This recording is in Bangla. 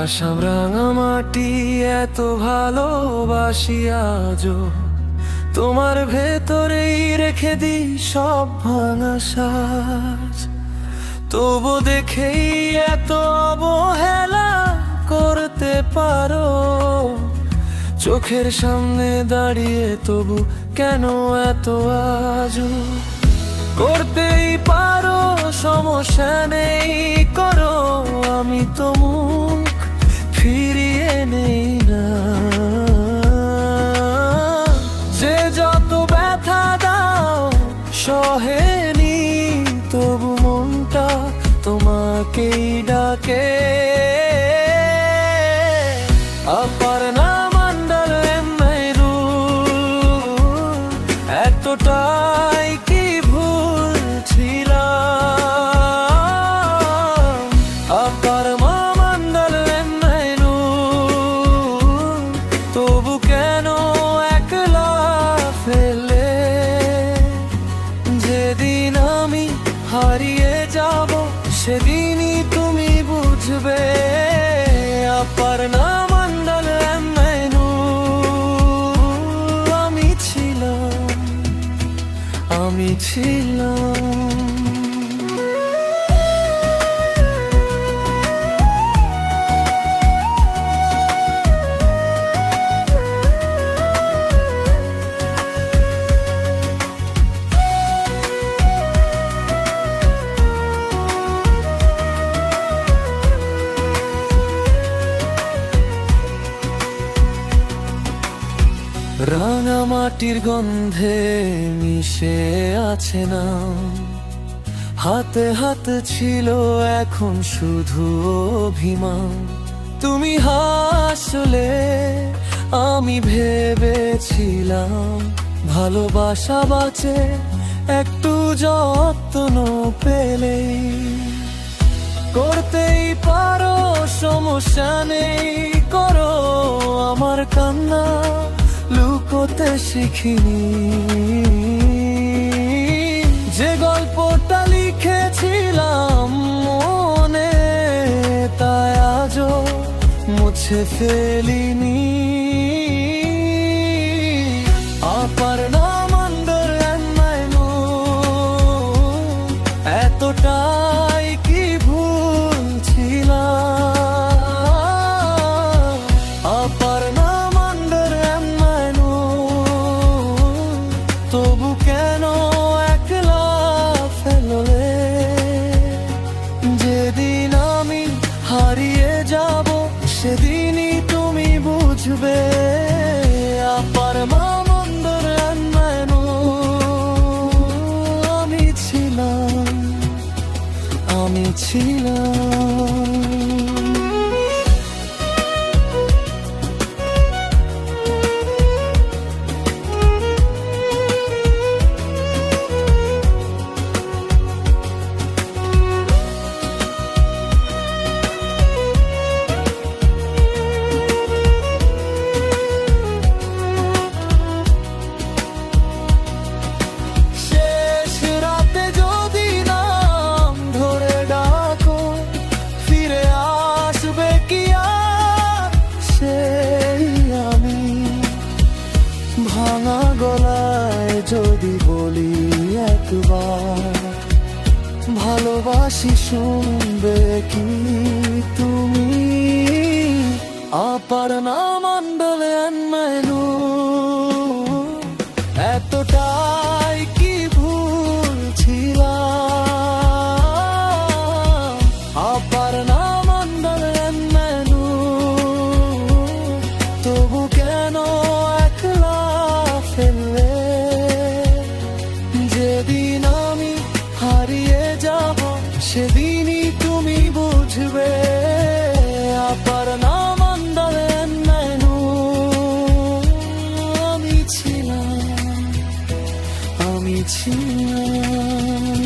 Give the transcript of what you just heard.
আসাম রাঙামাটি এত ভালোবাসি আজও তোমার ভেতরেই রেখে দিই সব ভাঙা সাজ। তবু দেখেই এত অবহেলা করতে পারো, চোখের সামনে দাঁড়িয়ে তবু কেন এত আজও করতেই পারো, সমস্যা নেই করো, আমি তো মুখ ফিরিয়ে নেই না। যে যত ব্যথা দাও সহেনি, তবু মনটা তোমাকেই ডাকে। অপর্ণা মণ্ডল এমএরু এতটাই কি ভুল ছিলাম। অপর্ণা মণ্ডল এমএরু তবু কেন একলা ফেলে। যেদিন আমি হারিয়ে যাব সেদিনই তুমি বুঝবে। অপর্ণা মণ্ডল এমএরু আমি ছিলাম। রাঙামাটির গন্ধে মিশে আছে না, হাতে হাতে ছিল এখন শুধু অভিমান। তুমি হাসলে আমি ভেবেছিলাম ভালোবাসা বাঁচে একটু যত্ন পেলেই। করতেই পারো, সমস্যা নেই করো, আমার কান্না লুকোতে শিখিনি। যে গল্পটা লিখেছিলাম মনে, তাই আজও মুছে ফেলিনি। অপর্ণা মণ্ডল এমএরু এতটাই কি ভুল ছিলাম। অপর্ণা মণ্ডল এমএরু তবু কেন একলা ফেললে। যেদিন আমি হারিয়ে যাব সেদিনই তুমি বুঝবে। অপর্ণা মণ্ডল এমএরু আমি ছিলাম। ভাঙা গলায় যদি বলি একবার ভালোবাসি, শুনবে কি তুমি? অপর্ণা মণ্ডল এমএরু এতটাই কি ভুল ছিলাম। অপর্ণা মণ্ডল এমএরু তবু কেন একলা ফেললে। যেদিন আমি হারিয়ে যাব সেদিনই তুমি বুঝবে। অপর্ণা মণ্ডল এমএরু আমি ছিলাম।